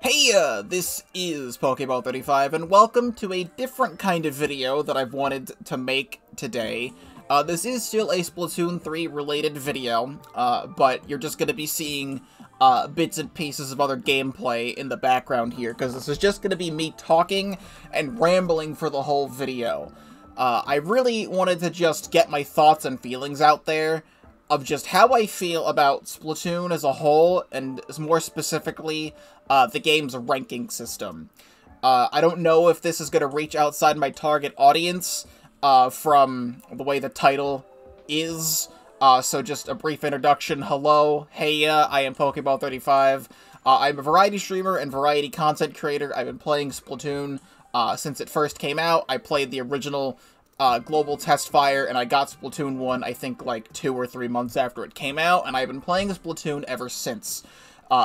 Hey, this is Pokeball35, and welcome to a different kind of video that I've wanted to make today. This is still a Splatoon 3 related video, but you're just going to be seeing bits and pieces of other gameplay in the background here, because this is just going to be me talking and rambling for the whole video. I really wanted to just get my thoughts and feelings out there of just how I feel about Splatoon as a whole, and more specifically, the game's ranking system. I don't know if this is going to reach outside my target audience, from the way the title is, so just a brief introduction. Hello, hey, I am Pokeball35. I'm a variety streamer and variety content creator. I've been playing Splatoon, since it first came out. I played the original Global Test Fire, and I got Splatoon 1, I think, like 2 or 3 months after it came out, and I've been playing Splatoon ever since.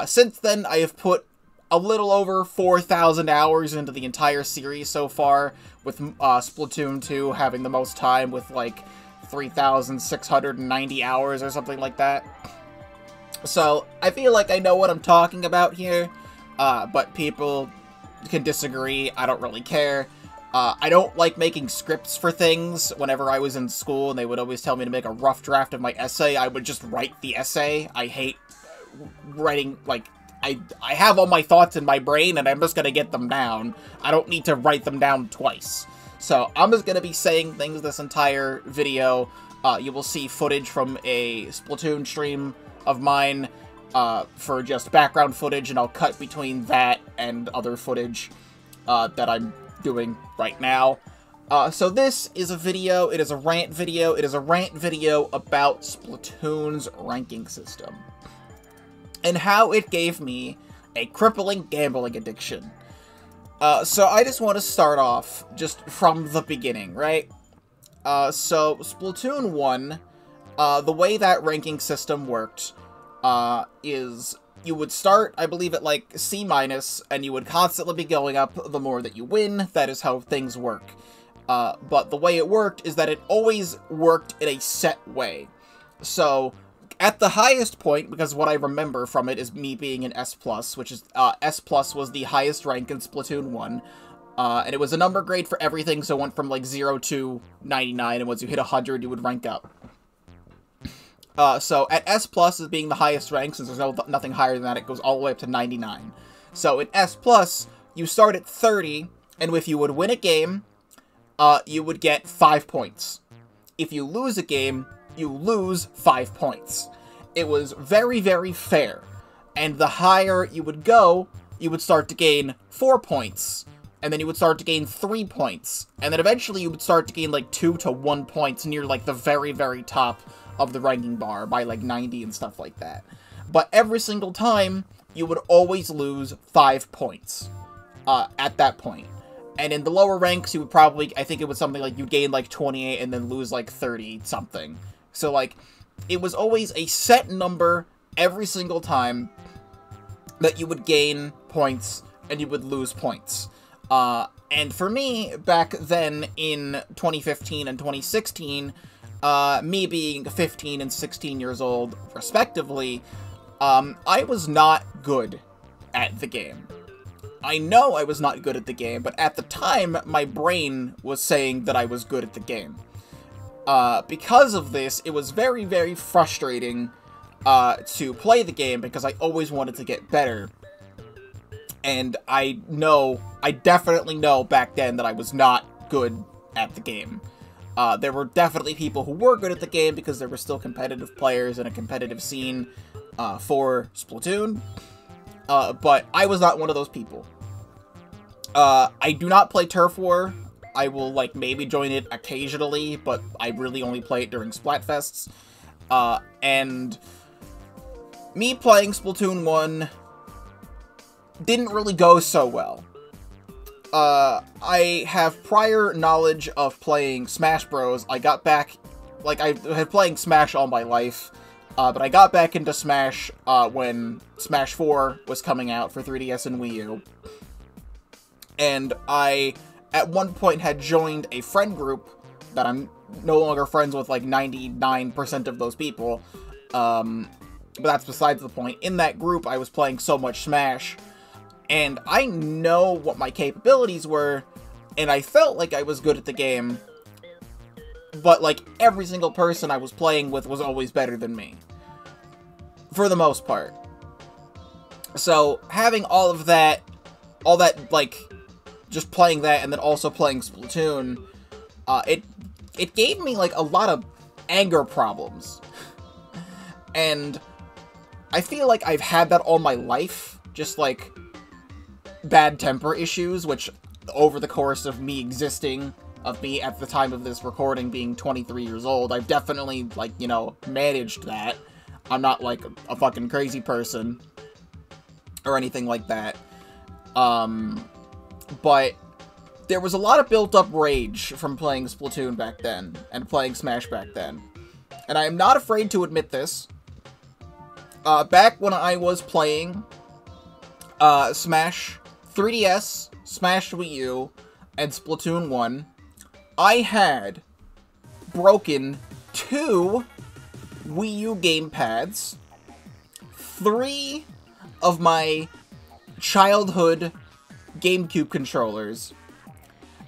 Since then, I have put a little over 4,000 hours into the entire series so far, with Splatoon 2 having the most time with, like, 3,690 hours or something like that. So, I feel like I know what I'm talking about here, but people can disagree. I don't really care. I don't like making scripts for things. Whenever I was in school and they would always tell me to make a rough draft of my essay, I would just write the essay. I hate writing, like, I have all my thoughts in my brain and I'm just gonna get them down. I don't need to write them down twice. So I'm just gonna be saying things this entire video. You will see footage from a Splatoon stream of mine for just background footage, and I'll cut between that and other footage that I'm doing right now. So this is a video, it is a rant video, about Splatoon's ranking system, and how it gave me a crippling gambling addiction. So I just want to start off just from the beginning, right? So Splatoon 1, the way that ranking system worked, is you would start, I believe, at, like, C-, and you would constantly be going up the more that you win. That is how things work. But the way it worked is that it always worked in a set way. So, at the highest point, because what I remember from it is me being an S+, which is, S+ was the highest rank in Splatoon 1. And it was a number grade for everything, so it went from, like, 0 to 99, and once you hit 100, you would rank up. So at S+ as being the highest rank, since there's nothing higher than that, it goes all the way up to 99. So in S+, you start at 30, and if you would win a game, you would get 5 points. If you lose a game, you lose 5 points. It was very, very fair. And the higher you would go, you would start to gain 4 points. And then you would start to gain 3 points. And then eventually you would start to gain like 2 to 1 points near like the very, very top of the ranking bar by like 90 and stuff like that. But every single time, you would always lose 5 points at that point. And in the lower ranks, you would probably, I think it was something like you'd gain like 28 and then lose like 30 something. So like, it was always a set number every single time that you would gain points and you would lose points. And for me, back then in 2015 and 2016, me being 15 and 16 years old, respectively, I was not good at the game. I know I was not good at the game, but at the time, my brain was saying that I was good at the game. Because of this, it was very, very frustrating, to play the game, because I always wanted to get better. And I definitely know back then that I was not good at the game. There were definitely people who were good at the game because there were still competitive players and a competitive scene for Splatoon, but I was not one of those people. I do not play Turf War. I will, like, maybe join it occasionally, but I really only play it during Splatfests. And me playing Splatoon 1 didn't really go so well. I have prior knowledge of playing Smash Bros. I got back, like, I had playing Smash all my life, but I got back into Smash, when Smash 4 was coming out for 3DS and Wii U. And I, at one point, had joined a friend group that I'm no longer friends with, like, 99% of those people, but that's besides the point. In that group, I was playing so much Smash, And I know what my capabilities were, and I felt like I was good at the game, but, like, every single person I was playing with was always better than me. For the most part. So, having all that, like, just playing that and then also playing Splatoon, it gave me, like, a lot of anger problems. And I feel like I've had that all my life, just, like, bad temper issues, which, over the course of me existing, of me at the time of this recording being 23 years old, I've definitely, like, you know, managed that. I'm not, like, a fucking crazy person, or anything like that. But there was a lot of built-up rage from playing Splatoon back then, and playing Smash back then. And I am not afraid to admit this. Back when I was playing Smash 3DS, Smash Wii U, and Splatoon 1, I had broken 2 Wii U gamepads, 3 of my childhood GameCube controllers,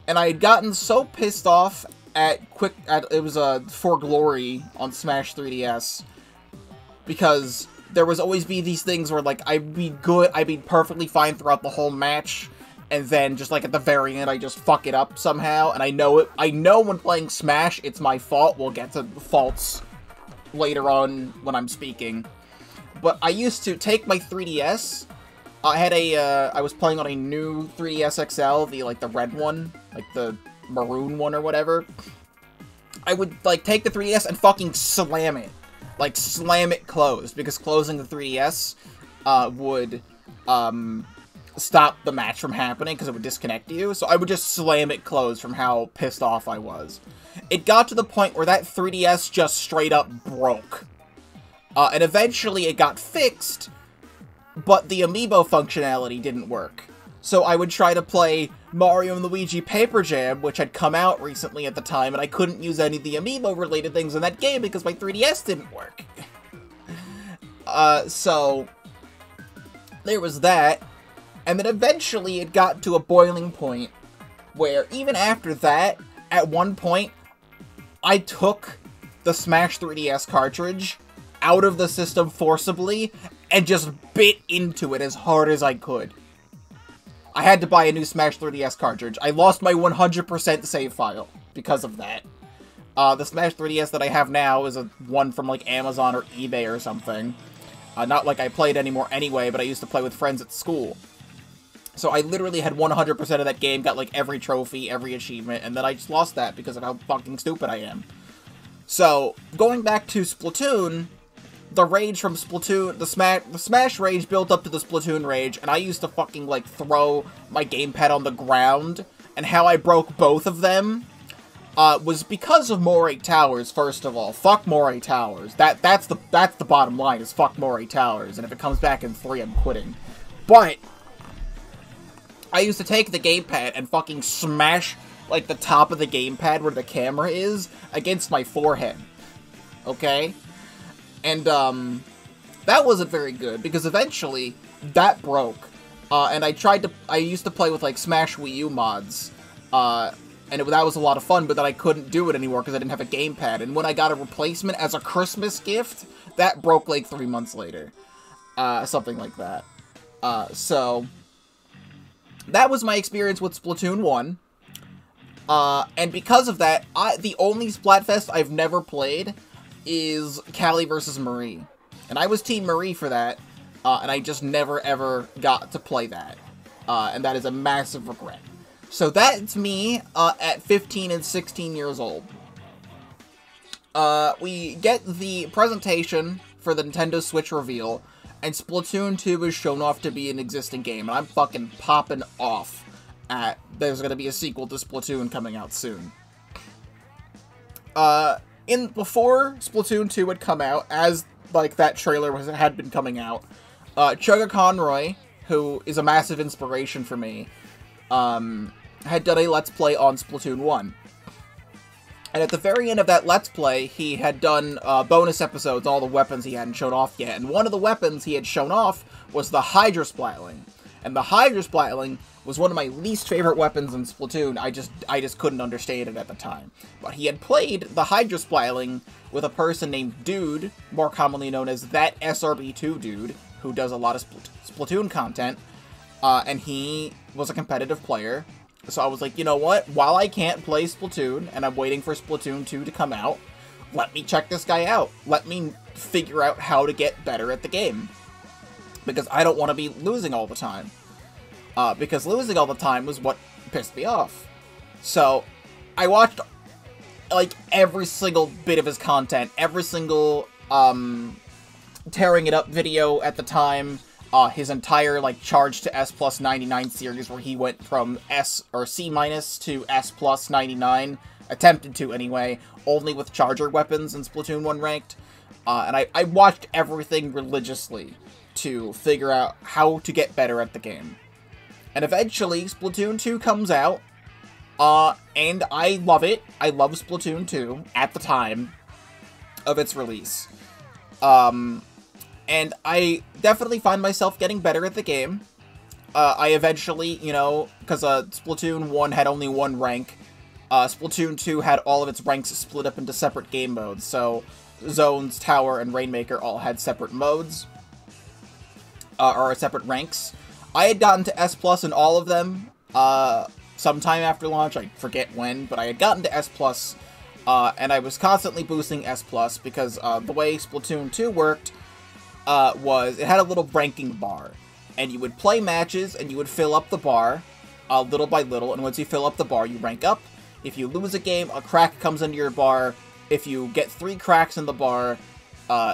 and I had gotten so pissed off at it was For Glory on Smash 3DS, because there was always be these things where, like, I'd be perfectly fine throughout the whole match, and then just, like, at the very end, I just fuck it up somehow, and I know when playing Smash, it's my fault. We'll get to faults later on when I'm speaking. But I used to take my 3DS, I was playing on a new 3DS XL, the red one, like the maroon one or whatever. I would, like, take the 3DS and fucking slam it. Like, slam it closed, because closing the 3DS, would, stop the match from happening, because it would disconnect you, so I would just slam it closed from how pissed off I was. It got to the point where that 3DS just straight up broke. And eventually it got fixed, but the amiibo functionality didn't work. So I would try to play Mario & Luigi Paper Jam, which had come out recently at the time, and I couldn't use any of the amiibo-related things in that game because my 3DS didn't work. So there was that, and then eventually it got to a boiling point where even after that, at one point, I took the Smash 3DS cartridge out of the system forcibly and just bit into it as hard as I could. I had to buy a new Smash 3DS cartridge. I lost my 100% save file because of that. The Smash 3DS that I have now is one from, like, Amazon or eBay or something. Not like I played anymore anyway, but I used to play with friends at school. So I literally had 100% of that game, got, like, every trophy, every achievement, and then I just lost that because of how fucking stupid I am. So, going back to Splatoon, the rage from Splatoon, the Smash rage built up to the Splatoon rage, and I used to fucking, like, throw my gamepad on the ground, and how I broke both of them was because of Moray Towers, first of all. Fuck Moray Towers. That's the bottom line, is fuck Moray Towers, and if it comes back in 3, I'm quitting. But I used to take the gamepad and fucking smash, like, the top of the gamepad where the camera is against my forehead. Okay? And, that wasn't very good, because eventually, that broke. And I used to play with, like, Smash Wii U mods, and that was a lot of fun, but then I couldn't do it anymore because I didn't have a gamepad. And when I got a replacement as a Christmas gift, that broke, like, 3 months later. Something like that. So that was my experience with Splatoon 1. And because of that, the only Splatfest I've never played is Callie vs. Marie. And I was Team Marie for that, and I just never ever got to play that. And that is a massive regret. So that's me at 15 and 16 years old. We get the presentation for the Nintendo Switch reveal, and Splatoon 2 is shown off to be an existing game, and I'm fucking popping off at there's gonna be a sequel to Splatoon coming out soon. Before Splatoon 2 had come out, as, like, that trailer had been coming out, Chugga Conroy, who is a massive inspiration for me, had done a Let's Play on Splatoon 1. And at the very end of that Let's Play, he had done bonus episodes, all the weapons he hadn't shown off yet. And one of the weapons he had shown off was the Hydra Splatling. And the Hydra Splatling was one of my least favorite weapons in Splatoon. I just couldn't understand it at the time. But he had played the Hydra Splatling with a person named Dude, more commonly known as that SRB2 Dude, who does a lot of Splatoon content, and he was a competitive player. So I was like, you know what? While I can't play Splatoon, and I'm waiting for Splatoon 2 to come out, let me check this guy out. Let me figure out how to get better at the game. Because I don't want to be losing all the time. Because losing all the time was what pissed me off. So, I watched, like, every single bit of his content, every single, tearing it up video at the time, his entire, like, Charge to S plus 99 series, where he went from S, or C minus to S plus 99, attempted to anyway, only with Charger weapons in Splatoon 1 Ranked, and I watched everything religiously to figure out how to get better at the game. And eventually, Splatoon 2 comes out, and I love it. I love Splatoon 2 at the time of its release. And I definitely find myself getting better at the game. I eventually, you know, because Splatoon 1 had only one rank, Splatoon 2 had all of its ranks split up into separate game modes, so Zones, Tower, and Rainmaker all had separate modes, or separate ranks. I had gotten to S Plus in all of them, sometime after launch, I forget when, but I had gotten to S Plus, and I was constantly boosting S Plus, because the way Splatoon 2 worked was it had a little ranking bar, and you would play matches, and you would fill up the bar, little by little, and once you fill up the bar, you rank up. If you lose a game, a crack comes into your bar. If you get 3 cracks in the bar,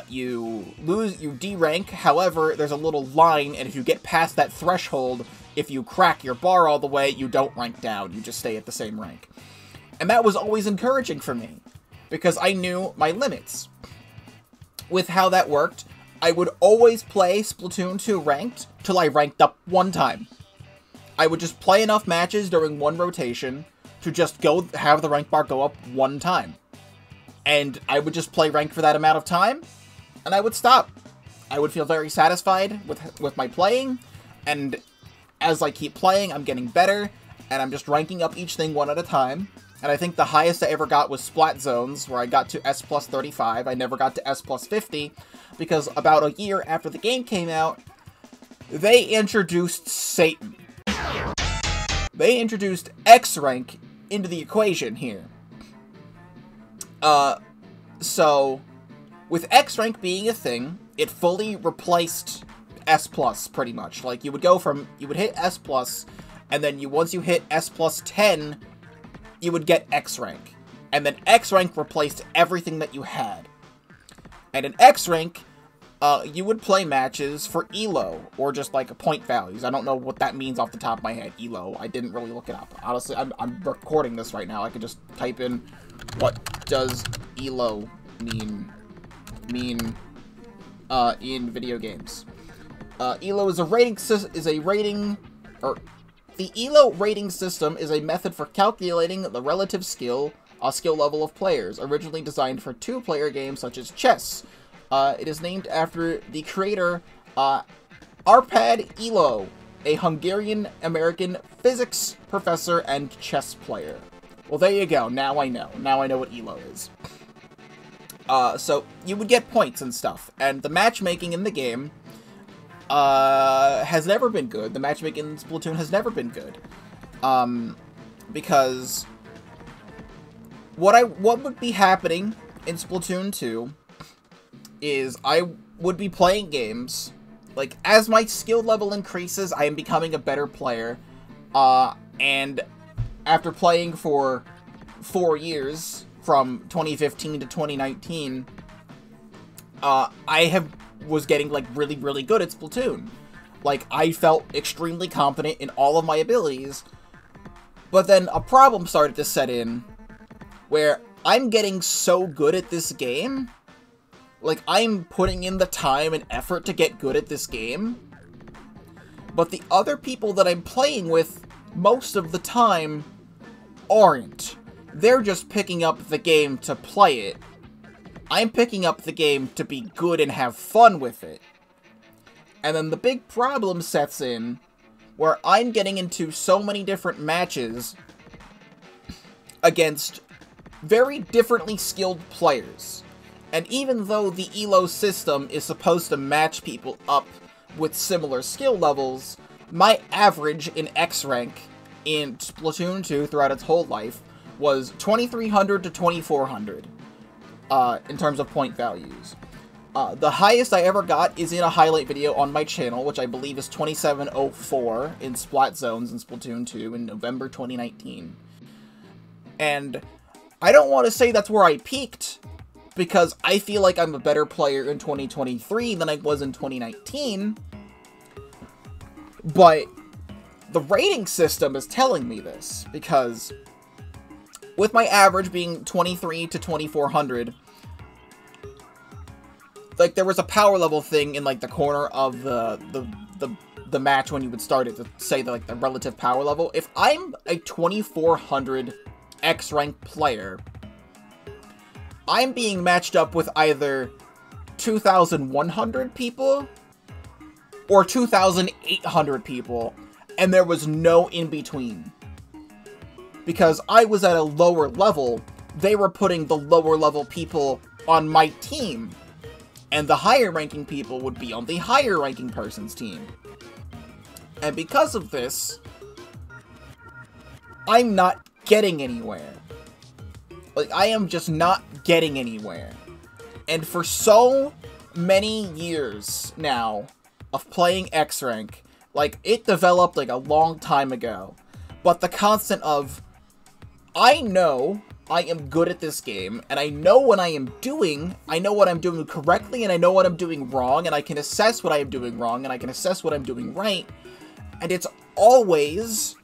you derank. However, there's a little line, and if you get past that threshold, if you crack your bar all the way, you don't rank down. You just stay at the same rank. And that was always encouraging for me, because I knew my limits. With how that worked, I would always play Splatoon 2 ranked till I ranked up one time. I would just play enough matches during one rotation to just have the rank bar go up one time. And I would just play ranked for that amount of time, and I would stop. I would feel very satisfied with my playing, and as I keep playing, I'm getting better, and I'm just ranking up each thing one at a time. And I think the highest I ever got was Splat Zones, where I got to S plus 35. I never got to S plus 50, because about a year after the game came out, they introduced Satan. They introduced X-Rank into the equation here. So, with X-Rank being a thing, it fully replaced S plus, pretty much. Like, you would hit S plus, and then once you hit S plus 10, you would get X-Rank. And then X-Rank replaced everything that you had. And in X-Rank, you would play matches for ELO, or just, like, point values. I don't know what that means off the top of my head, ELO. I didn't really look it up. Honestly, I'm recording this right now. I could just type in, what does ELO mean in video games. ELO is the ELO rating system is a method for calculating the relative skill level of players, originally designed for 2-player games such as chess. It is named after the creator, Arpad Elo, a Hungarian-American physics professor and chess player. Well, there you go. Now I know. Now I know what ELO is. So, you would get points and stuff, and the matchmaking in the game has never been good. The matchmaking in Splatoon has never been good. Because what would be happening in Splatoon 2 is I would be playing games, like, as my skill level increases, I am becoming a better player, and after playing for 4 years, from 2015 to 2019, I was getting, like, really, really good at Splatoon. Like, I felt extremely confident in all of my abilities, but then a problem started to set in, where I'm getting so good at this game, like, I'm putting in the time and effort to get good at this game, but the other people that I'm playing with most of the time aren't. They're just picking up the game to play it. I'm picking up the game to be good and have fun with it. And then the big problem sets in where I'm getting into so many different matches against very differently skilled players. And even though the ELO system is supposed to match people up with similar skill levels, my average in X rank in Splatoon 2 throughout its whole life was 2300 to 2400 in terms of point values. The highest I ever got is in a highlight video on my channel, which I believe is 2704 in Splat Zones in Splatoon 2 in November 2019. And I don't want to say that's where I peaked, because I feel like I'm a better player in 2023 than I was in 2019, but the rating system is telling me this, because with my average being 23 to 2400, like, there was a power level thing in, like, the corner of the match when you would start it to say, the, like, the relative power level. If I'm a 2400 X-rank player, I'm being matched up with either 2,100 people or 2,800 people, and there was no in-between. Because I was at a lower level, they were putting the lower level people on my team, and the higher ranking people would be on the higher ranking person's team. And because of this, I'm not getting anywhere. Like, I am just not getting anywhere. And for so many years now of playing X-Rank, like, it developed, like, a long time ago. But the constant of, I know I am good at this game, and I know what I am doing, I know what I'm doing correctly, and I know what I'm doing wrong, and I can assess what I am doing wrong, and I can assess what I'm doing right, and it's always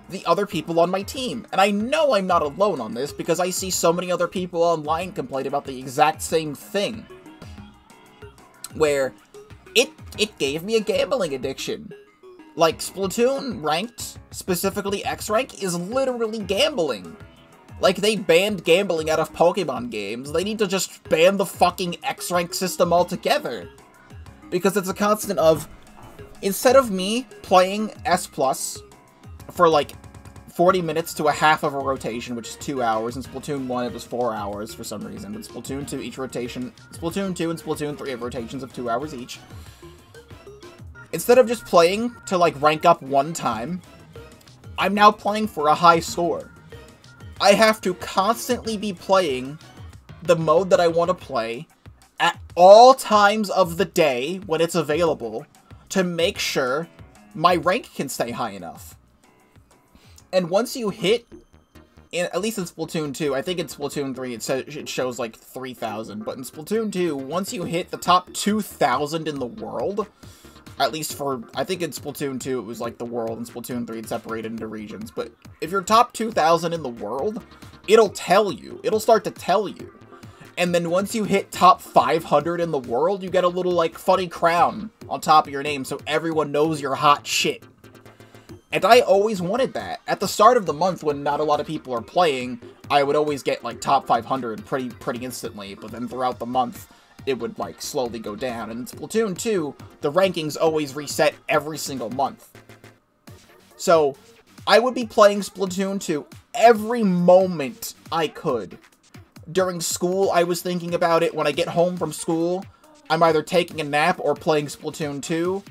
the other people on my team. And I know I'm not alone on this, because I see so many other people online complain about the exact same thing, where it gave me a gambling addiction. Like, Splatoon ranked, specifically X-Rank, is literally gambling. Like, they banned gambling out of Pokemon games. They need to just ban the fucking X-Rank system altogether. Because it's a constant of, instead of me playing S+, for like 40 minutes to a half of a rotation, which is 2 hours, in Splatoon 1 it was 4 hours for some reason, but Splatoon 2 each rotation, Splatoon 2 and Splatoon 3 have rotations of 2 hours each. Instead of just playing to, like, rank up one time, I'm now playing for a high score. I have to constantly be playing the mode that I want to play at all times of the day when it's available to make sure my rank can stay high enough. And once you hit, at least in Splatoon 2, I think in Splatoon 3 it shows like 3,000, but in Splatoon 2, once you hit the top 2,000 in the world, at least for, I think in Splatoon 2 it was like the world, and Splatoon 3 it's separated into regions, but if you're top 2,000 in the world, it'll tell you. It'll start to tell you. And then once you hit top 500 in the world, you get a little, like, funny crown on top of your name so everyone knows you're hot shit. And I always wanted that. At the start of the month, when not a lot of people are playing, I would always get, like, top 500 pretty instantly, but then throughout the month, it would, like, slowly go down. And in Splatoon 2, the rankings always reset every single month. So, I would be playing Splatoon 2 every moment I could. During school, I was thinking about it. When I get home from school, I'm either taking a nap or playing Splatoon 2.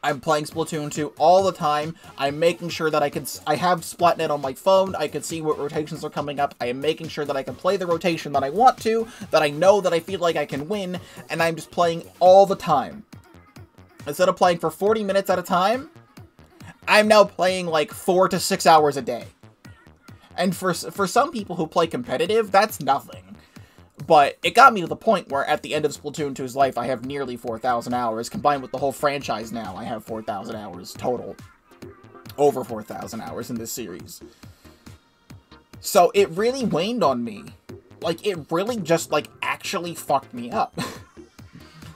I'm playing Splatoon 2 all the time. I'm making sure that I have Splatnet on my phone. I can see what rotations are coming up. I am making sure that I can play the rotation that I want to, that I know that I feel like I can win, and I'm just playing all the time. Instead of playing for 40 minutes at a time, I'm now playing like 4 to 6 hours a day. And for some people who play competitive, that's nothing. But it got me to the point where at the end of Splatoon 2's life, I have nearly 4,000 hours. Combined with the whole franchise now, I have 4,000 hours total. Over 4,000 hours in this series. So it really waned on me. Like, it really just, like, actually fucked me up.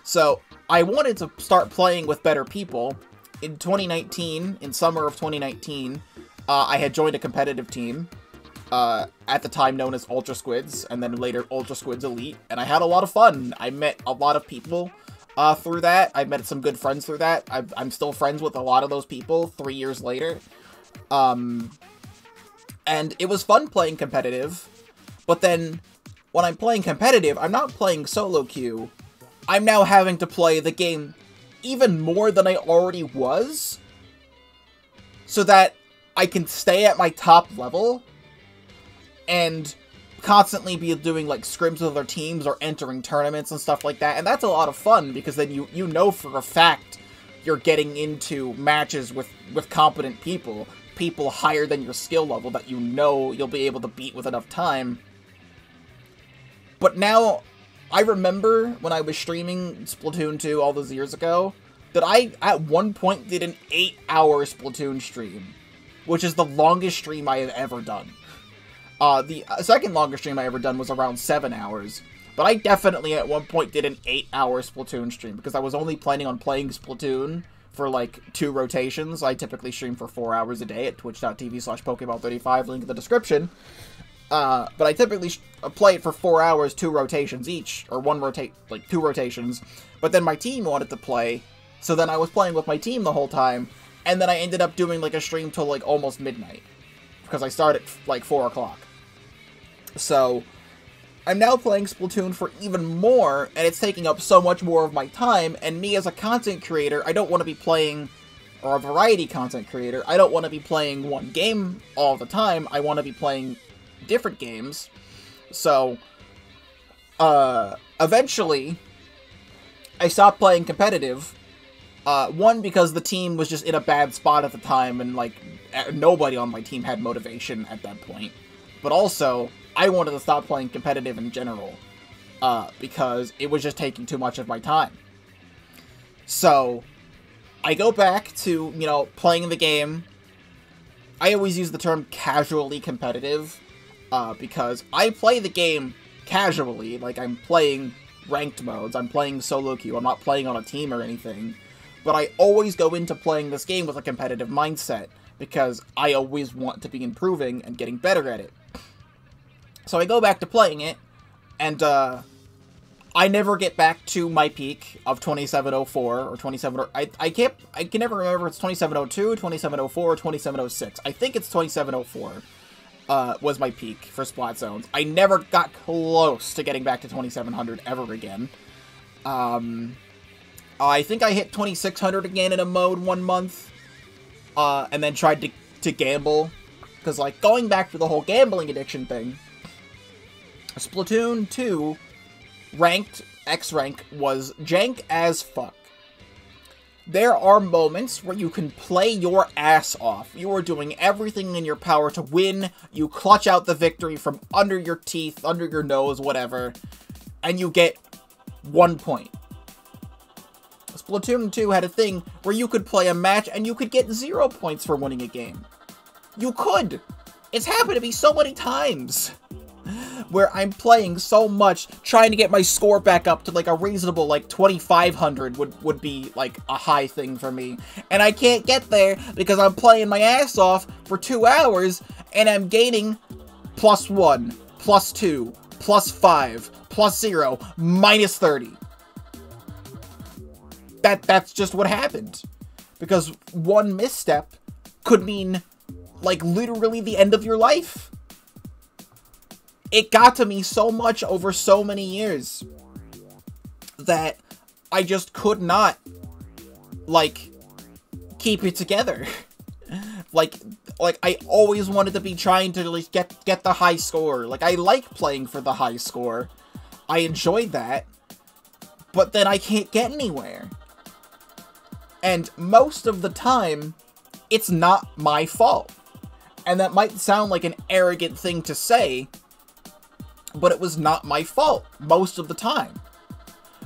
So I wanted to start playing with better people. In 2019, in summer of 2019, I had joined a competitive team. At the time known as Ultra Squids, and then later Ultra Squids Elite, and I had a lot of fun. I met a lot of people. through that. I've met some good friends through that. I'm still friends with a lot of those people 3 years later. And it was fun playing competitive, but then when I'm playing competitive, I'm not playing solo queue. I'm now having to play the game even more than I already was, so that I can stay at my top level and constantly be doing like scrims with other teams or entering tournaments and stuff like that. And that's a lot of fun, because then you know for a fact you're getting into matches with competent people higher than your skill level that you know you'll be able to beat with enough time. But now, I remember when I was streaming Splatoon 2 all those years ago, that I, at one point, did an 8-hour Splatoon stream, which is the longest stream I have ever done. The second longest stream I ever done was around 7 hours, but I definitely at one point did an 8-hour Splatoon stream, because I was only planning on playing Splatoon for like 2 rotations. I typically stream for 4 hours a day at twitch.tv/Pokeball35, link in the description. But I typically play it for 4 hours, 2 rotations each, or 2 rotations. But then my team wanted to play, so then I was playing with my team the whole time, and then I ended up doing like a stream till like almost midnight, because I started like 4 o'clock. So I'm now playing Splatoon for even more, and it's taking up so much more of my time, and me as a content creator, I don't want to be playing, or a variety content creator, I don't want to be playing one game all the time. I want to be playing different games. So eventually I stopped playing competitive, one, because the team was just in a bad spot at the time, and like nobody on my team had motivation at that point, but also I wanted to stop playing competitive in general, because it was just taking too much of my time. So I go back to, you know, playing the game. I always use the term casually competitive, because I play the game casually, like I'm playing ranked modes, I'm playing solo queue, I'm not playing on a team or anything, but I always go into playing this game with a competitive mindset, because I always want to be improving and getting better at it. So I go back to playing it, and I never get back to my peak of 2704 or 27. I can never remember if it's 2702, 2704, or 2706. I think it's 2704. Was my peak for Splat Zones. I never got close to getting back to 2700 ever again. I think I hit 2600 again in a mode 1 month, and then tried to gamble, because like going back to the whole gambling addiction thing, Splatoon 2 ranked X rank was jank as fuck. There are moments where you can play your ass off. You are doing everything in your power to win. You clutch out the victory from under your teeth, under your nose, whatever, and you get 1 point. Splatoon 2 had a thing where you could play a match and you could get 0 points for winning a game. You could! It's happened to me so many times, where I'm playing so much, trying to get my score back up to like a reasonable, like 2,500 would be like a high thing for me. And I can't get there because I'm playing my ass off for 2 hours and I'm gaining +1, +2, +5, +0, -30. That's just what happened. Because one misstep could mean like literally the end of your life. It got to me so much over so many years that I just could not, like, keep it together. like I always wanted to be trying to like get the high score. Like, I like playing for the high score. I enjoy that. But then I can't get anywhere. And most of the time, it's not my fault. And that might sound like an arrogant thing to say, but it was not my fault most of the time.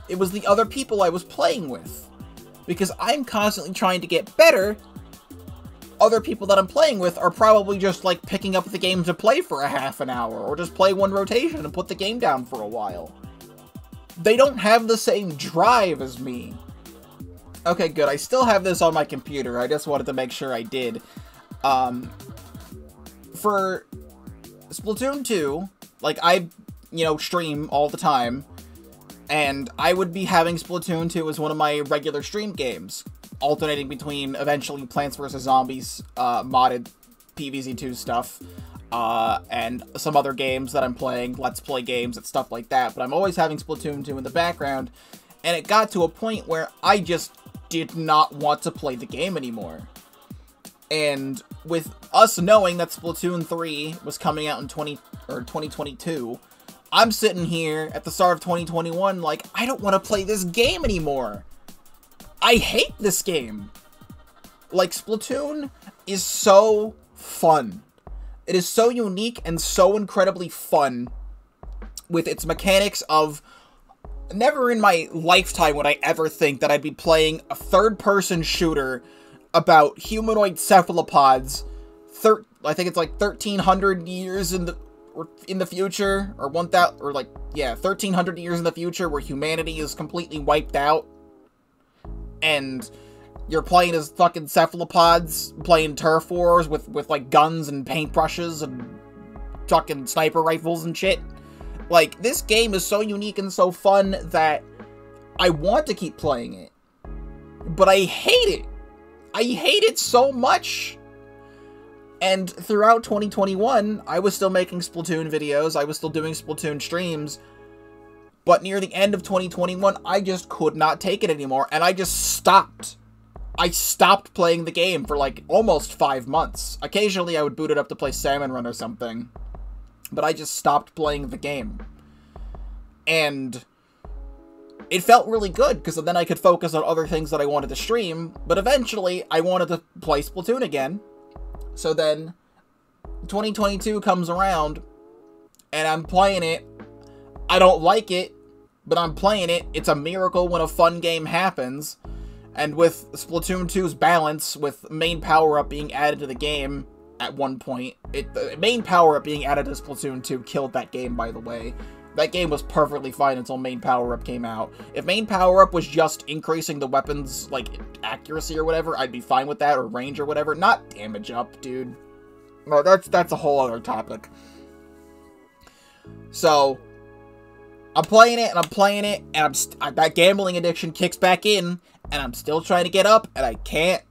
It was the other people I was playing with. Because I'm constantly trying to get better. Other people that I'm playing with are probably just like picking up the game to play for a half an hour, or just play one rotation and put the game down for a while. They don't have the same drive as me. Okay, good. I still have this on my computer. I just wanted to make sure I did. For Splatoon 2, like, I, you know, stream all the time. And I would be having Splatoon 2 as one of my regular stream games, alternating between eventually Plants vs. Zombies modded PvZ2 stuff, and some other games that I'm playing, Let's Play games and stuff like that. But I'm always having Splatoon 2 in the background, and it got to a point where I just did not want to play the game anymore. And with us knowing that Splatoon 3 was coming out in 2022, I'm sitting here at the start of 2021 like, I don't want to play this game anymore. I hate this game. Like, Splatoon is so fun. It is so unique and so incredibly fun with its mechanics of... Never in my lifetime would I ever think that I'd be playing a third-person shooter about humanoid cephalopods, I think it's like 1,300 years in the future, or 1,000, or like, yeah, 1,300 years in the future, where humanity is completely wiped out, and you're playing as fucking cephalopods, playing turf wars with like guns and paintbrushes and fucking sniper rifles and shit. Like, this game is so unique and so fun that I want to keep playing it, but I hate it. I hate it so much. And throughout 2021, I was still making Splatoon videos, I was still doing Splatoon streams, but near the end of 2021, I just could not take it anymore, and I just stopped. I stopped playing the game for like almost 5 months. Occasionally I would boot it up to play Salmon Run or something, but I just stopped playing the game. And it felt really good, because then I could focus on other things that I wanted to stream, but eventually I wanted to play Splatoon again. So then 2022 comes around, and I'm playing it. I don't like it, but I'm playing it. It's a miracle when a fun game happens. And with Splatoon 2's balance, with main power-up being added to the game at one point, the main power-up being added to Splatoon 2 killed that game, by the way. That game was perfectly fine until main power-up came out. If main power-up was just increasing the weapons, like, accuracy or whatever, I'd be fine with that, or range or whatever. Not damage up, dude. No, that's a whole other topic. So, I'm playing it, and I'm playing it, and that gambling addiction kicks back in, and I'm still trying to get up, and I can't.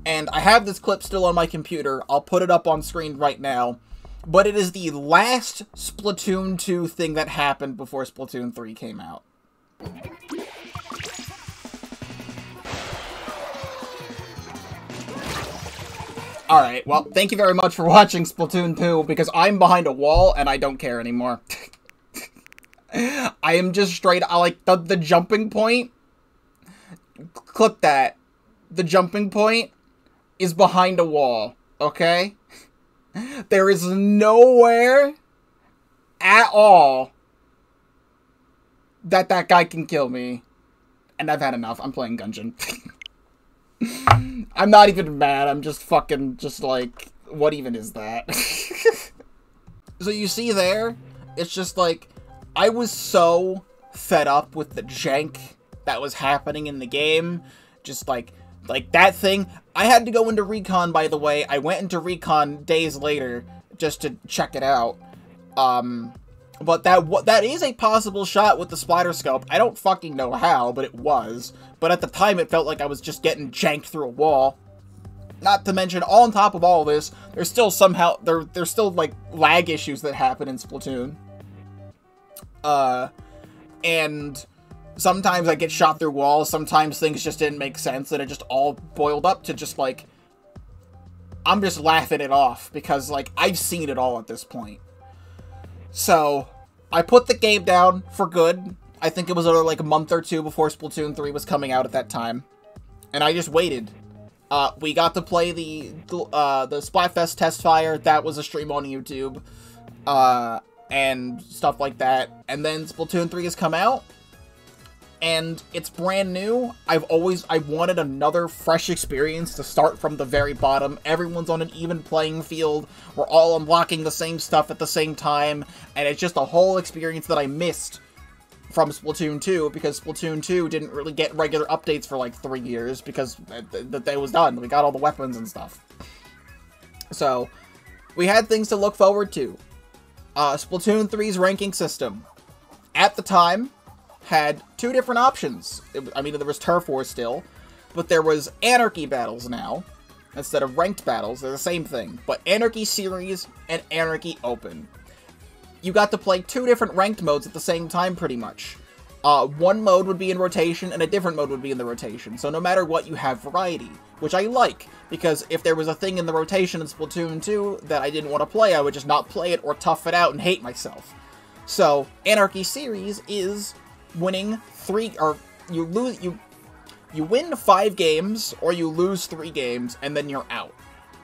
And I have this clip still on my computer. I'll put it up on screen right now. But it is the last Splatoon 2 thing that happened before Splatoon 3 came out. Alright, well, thank you very much for watching Splatoon 2, because I'm behind a wall and I don't care anymore. I am just straight, like, the jumping point. Clip that. The jumping point is behind a wall, okay? There is nowhere at all that guy can kill me. And I've had enough. I'm playing Gungeon. I'm not even mad. I'm just fucking, just like, what even is that? So you see there, it's just like, I was so fed up with the jank that was happening in the game. Just like that thing. I had to go into Recon, by the way. I went into Recon days later just to check it out. But that is a possible shot with the splatter scope. I don't fucking know how, but it was. But at the time, it felt like I was just getting janked through a wall. Not to mention, on top of all this, there's still somehow there's still like lag issues that happen in Splatoon. And sometimes I get shot through walls, sometimes things just didn't make sense, and it just all boiled up to just, like, I'm just laughing it off, because, like, I've seen it all at this point. So, I put the game down for good. I think it was another, like, a month or two before Splatoon 3 was coming out at that time. And I just waited. We got to play the Splatfest test fire. That was a stream on YouTube. And stuff like that. And then Splatoon 3 has come out. And it's brand new. I wanted another fresh experience to start from the very bottom. Everyone's on an even playing field. We're all unlocking the same stuff at the same time. And it's just a whole experience that I missed from Splatoon 2, because Splatoon 2 didn't really get regular updates for like 3 years, because the day was done. We got all the weapons and stuff. So, we had things to look forward to. Splatoon 3's ranking system. At the time, had two different options. I mean, there was Turf War still, but there was Anarchy Battles now. Instead of Ranked Battles, they're the same thing, but Anarchy Series and Anarchy Open. You got to play two different ranked modes at the same time, pretty much. One mode would be in rotation, and a different mode would be in the rotation, so no matter what, you have variety, which I like, because if there was a thing in the rotation in Splatoon 2 that I didn't want to play, I would just not play it or tough it out and hate myself. So, Anarchy Series is winning you win 5 games, or you lose 3 games, and then you're out.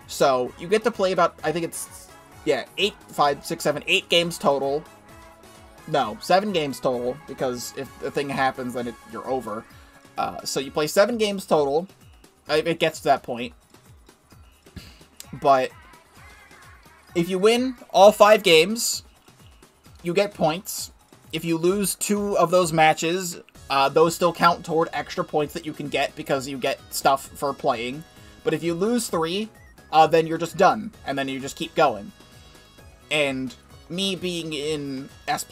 So, you get to play about, I think it's, yeah, 8 games total. No, 7 games total, because if the thing happens, then you're over. So you play 7 games total. It gets to that point. But if you win all 5 games, you get points. If you lose 2 of those matches, those still count toward extra points that you can get because you get stuff for playing. But if you lose 3, then you're just done, and then you just keep going. And me being in S+,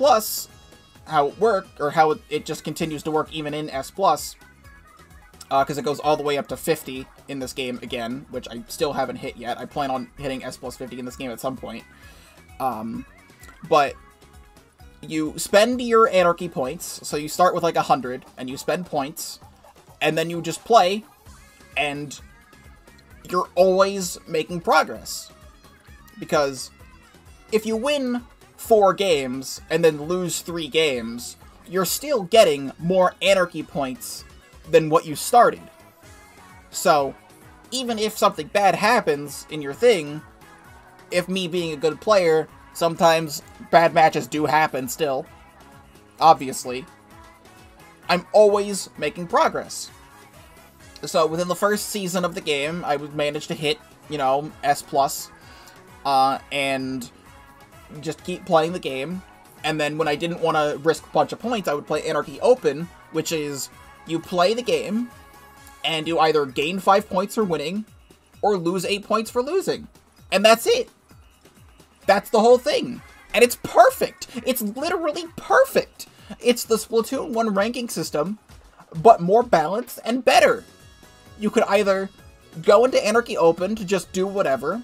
how it worked, or how it just continues to work even in S+, because it goes all the way up to 50 in this game again, which I still haven't hit yet. I plan on hitting S+ 50 in this game at some point. But you spend your Anarchy points, so you start with like 100, and you spend points, and then you just play, and you're always making progress. Because if you win 4 games and then lose 3 games, you're still getting more Anarchy points than what you started. So, even if something bad happens in your thing, if me being a good player, sometimes bad matches do happen still, obviously, I'm always making progress. So, within the first season of the game, I would manage to hit, you know, S+, and just keep playing the game, and then when I didn't want to risk a bunch of points, I would play Anarchy Open, which is, you play the game, and you either gain 5 points for winning, or lose 8 points for losing. And that's it. That's the whole thing. And it's perfect! It's literally perfect! It's the Splatoon 1 ranking system, but more balanced and better. You could either go into Anarchy Open to just do whatever,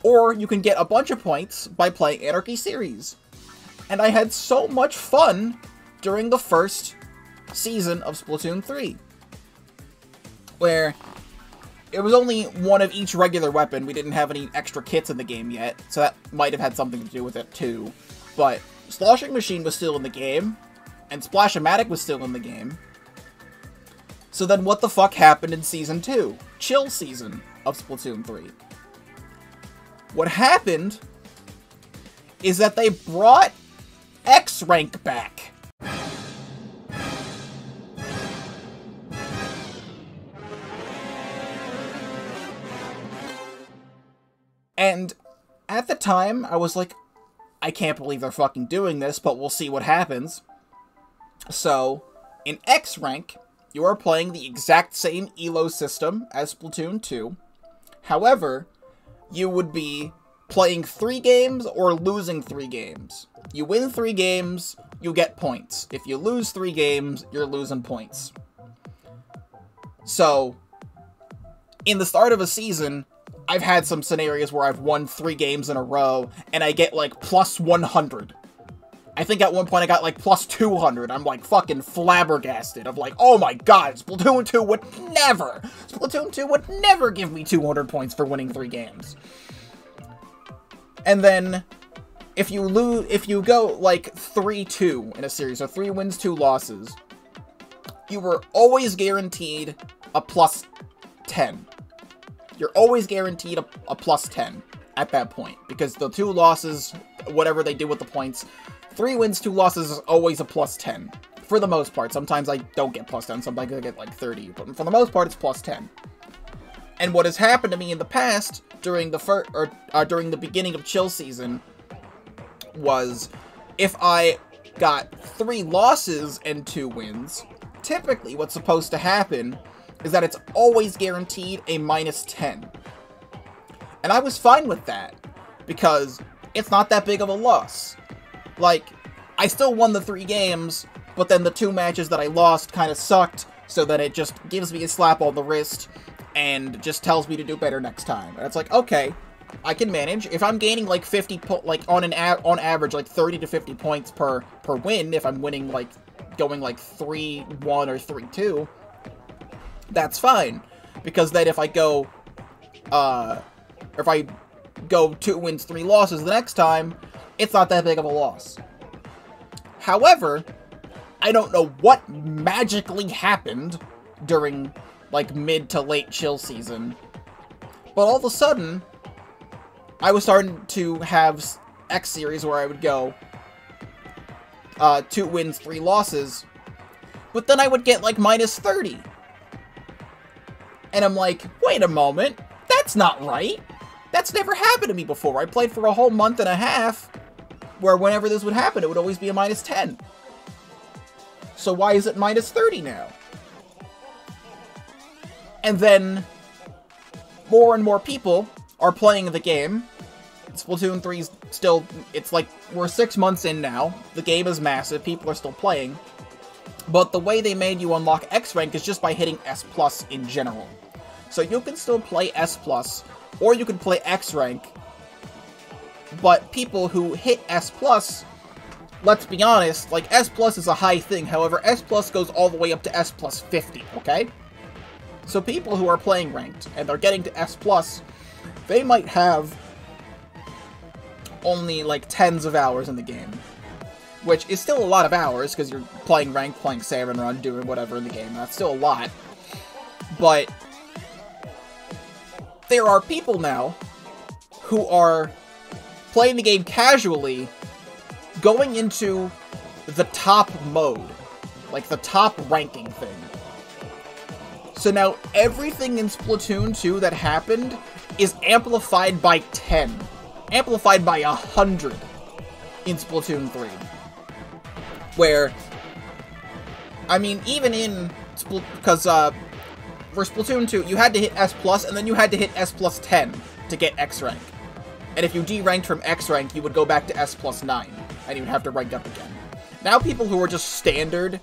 or you can get a bunch of points by playing Anarchy Series. And I had so much fun during the first season of Splatoon 3. Where it was only one of each regular weapon. We didn't have any extra kits in the game yet, so that might have had something to do with it too. But Sloshing Machine was still in the game, and Splash-O-Matic was still in the game. So then what the fuck happened in Season 2? Chill Season of Splatoon 3. What happened is that they brought X-Rank back. And at the time, I was like, I can't believe they're fucking doing this, but we'll see what happens. So, in X-Rank, you are playing the exact same ELO system as Splatoon 2. However, you would be playing 3 games or losing 3 games. You win 3 games, you get points. If you lose 3 games, you're losing points. So, in the start of a season, I've had some scenarios where I've won 3 games in a row, and I get like plus 100. I think at one point I got like plus 200. I'm like fucking flabbergasted of like, oh my god, Splatoon 2 would never give me 200 points for winning 3 games. And then, if you go like 3-2 in a series, so 3 wins, 2 losses, you were always guaranteed a plus 10. You're always guaranteed a plus 10 at that point, because the 2 losses, whatever they do with the points, 3 wins, 2 losses is always a plus 10. For the most part. Sometimes I don't get plus 10, sometimes I get like 30, but for the most part it's plus 10. And what has happened to me in the past, during the beginning of Chill Season, was if I got 3 losses and 2 wins, typically what's supposed to happen is that it's always guaranteed a minus 10. And I was fine with that, because it's not that big of a loss. Like, I still won the 3 games, but then the 2 matches that I lost kind of sucked, so then it just gives me a slap on the wrist and just tells me to do better next time. And it's like, okay, I can manage. If I'm gaining like 50, like on average, like 30 to 50 points per win, if I'm winning like going like 3-1 or 3-2, that's fine. Because then if I go 2 wins, 3 losses the next time, it's not that big of a loss. However, I don't know what magically happened during, like, mid to late chill season, but all of a sudden, I was starting to have X series where I would go 2 wins, 3 losses, but then I would get, like, minus 30. And I'm like, wait a moment, that's not right. That's never happened to me before. I played for a whole month and a half, where whenever this would happen, it would always be a minus 10. So why is it minus 30 now? And then more and more people are playing the game. Splatoon 3's still, it's like, we're 6 months in now. The game is massive, people are still playing. But the way they made you unlock X rank is just by hitting S+ in general. So you can still play S+, or you can play X rank. But people who hit S+, let's be honest, like, S+ is a high thing. However, S+ goes all the way up to S+ 50, okay? So people who are playing ranked, and they're getting to S+, they might have only, like, tens of hours in the game. Which is still a lot of hours, because you're playing ranked, playing Salmon Run, doing whatever in the game. That's still a lot. But there are people now who are playing the game casually, going into the top mode, like the top ranking thing. So now everything in Splatoon 2 that happened is amplified by 10. Amplified by 100 in Splatoon 3. Where, I mean, even in, because for Splatoon 2, you had to hit S+, and then you had to hit S+ 10 to get X rank. And if you D-ranked from X rank, you would go back to S+ 9. And you would have to rank up again. Now people who are just standard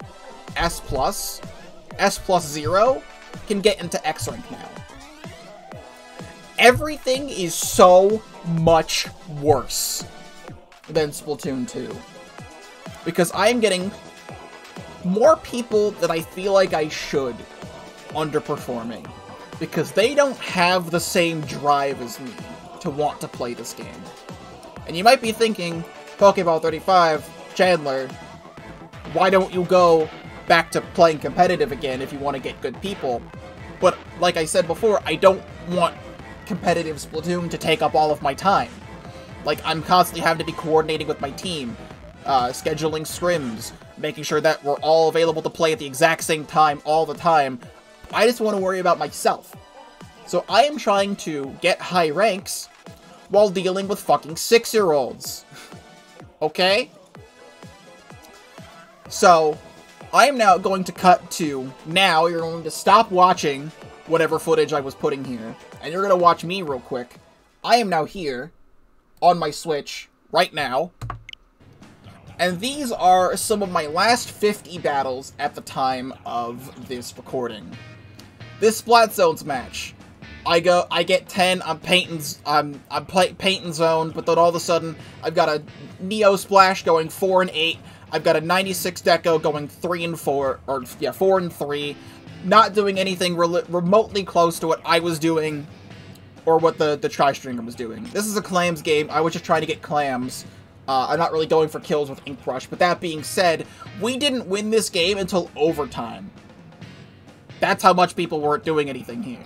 S+, S+ 0, can get into X rank now. Everything is so much worse than Splatoon 2. Because I am getting more people that I feel like I should underperforming. Because they don't have the same drive as me to want to play this game. And you might be thinking, Pokeball 35, Chandler, why don't you go back to playing competitive again if you want to get good people? But, like I said before, I don't want competitive Splatoon to take up all of my time. Like, I'm constantly having to be coordinating with my team, scheduling scrims, making sure that we're all available to play at the exact same time all the time. I just want to worry about myself. So I am trying to get high ranks while dealing with fucking 6-year-olds. Okay? So, I am now going to cut to, now you're going to stop watching whatever footage I was putting here, and you're going to watch me real quick. I am now here, on my Switch, right now, and these are some of my last 50 battles at the time of this recording. This Splat Zones match, I get 10, I'm painting zone, but then all of a sudden, I've got a Neo Splash going 4 and 8, I've got a 96 Deco going 3 and 4, or yeah, 4 and 3, not doing anything remotely close to what I was doing, or what the Tri-Stringer was doing. This is a clams game, I was just trying to get clams. I'm not really going for kills with Ink Rush, but that being said, we didn't win this game until overtime. That's how much people weren't doing anything here.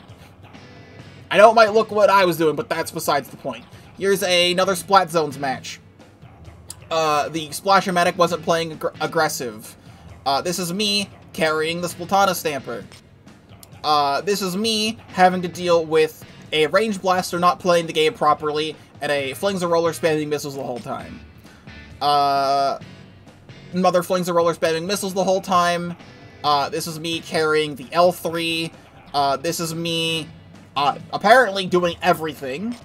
I know it might look what I was doing, but that's besides the point. Here's another Splat Zones match. The Splashomatic wasn't playing aggressive. This is me carrying the Splatana Stamper. This is me having to deal with a Range Blaster not playing the game properly, and a Flings a Roller spamming missiles the whole time. Mother Flings a Roller spamming missiles the whole time. This is me carrying the L3. This is me apparently doing everything.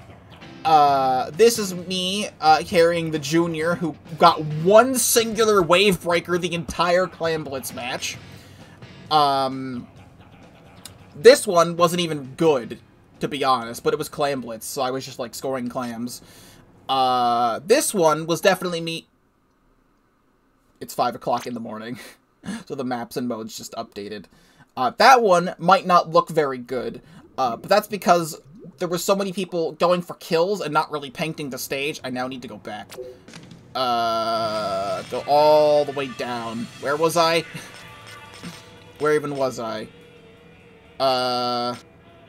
This is me, carrying the Junior, who got one singular wave breaker the entire Clam Blitz match. This one wasn't even good, to be honest, but it was Clam Blitz, so I was just, like, scoring clams. This one was definitely me. It's 5 o'clock in the morning, so the maps and modes just updated. That one might not look very good, but that's because there were so many people going for kills and not really painting the stage. I now need to go back. Go all the way down. Where was I? Where even was I?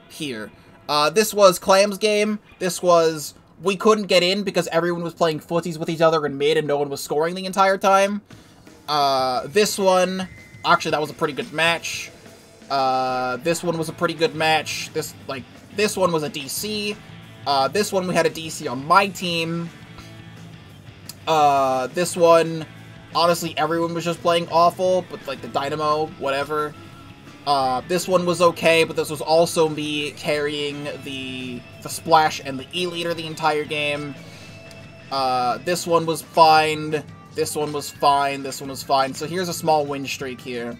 Here. This was Clam's game. This was... We couldn't get in because everyone was playing footsies with each other in mid and no one was scoring the entire time. This one... Actually, that was a pretty good match. This one was a pretty good match. This one was a DC. This one we had a DC on my team. This one, honestly, everyone was just playing awful, but like the Dynamo, whatever. This one was okay, but this was also me carrying the Splash and the E-Leader the entire game. This one was fine. This one was fine. This one was fine. So here's a small win streak here.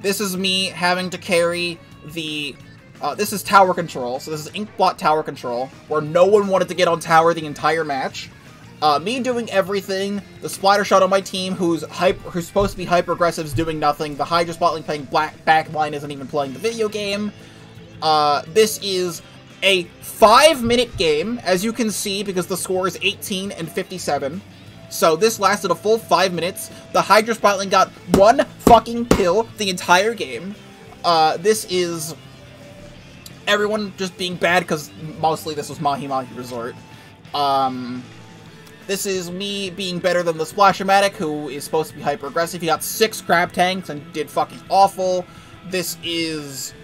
This is me having to carry the... this is tower control. So this is Inkblot tower control, where no one wanted to get on tower the entire match. Me doing everything. The Splattershot on my team, who's supposed to be hyper-aggressive, is doing nothing. The Hydra Splatling playing backline isn't even playing the video game. This is a 5-minute game, as you can see, because the score is 18 and 57. So this lasted a full 5 minutes. The Hydra Splatling got one fucking kill the entire game. This is everyone just being bad, because mostly this was Mahi Mahi Resort. This is me being better than the Splash-O-Matic, who is supposed to be hyper-aggressive. He got 6 crab tanks and did fucking awful. This is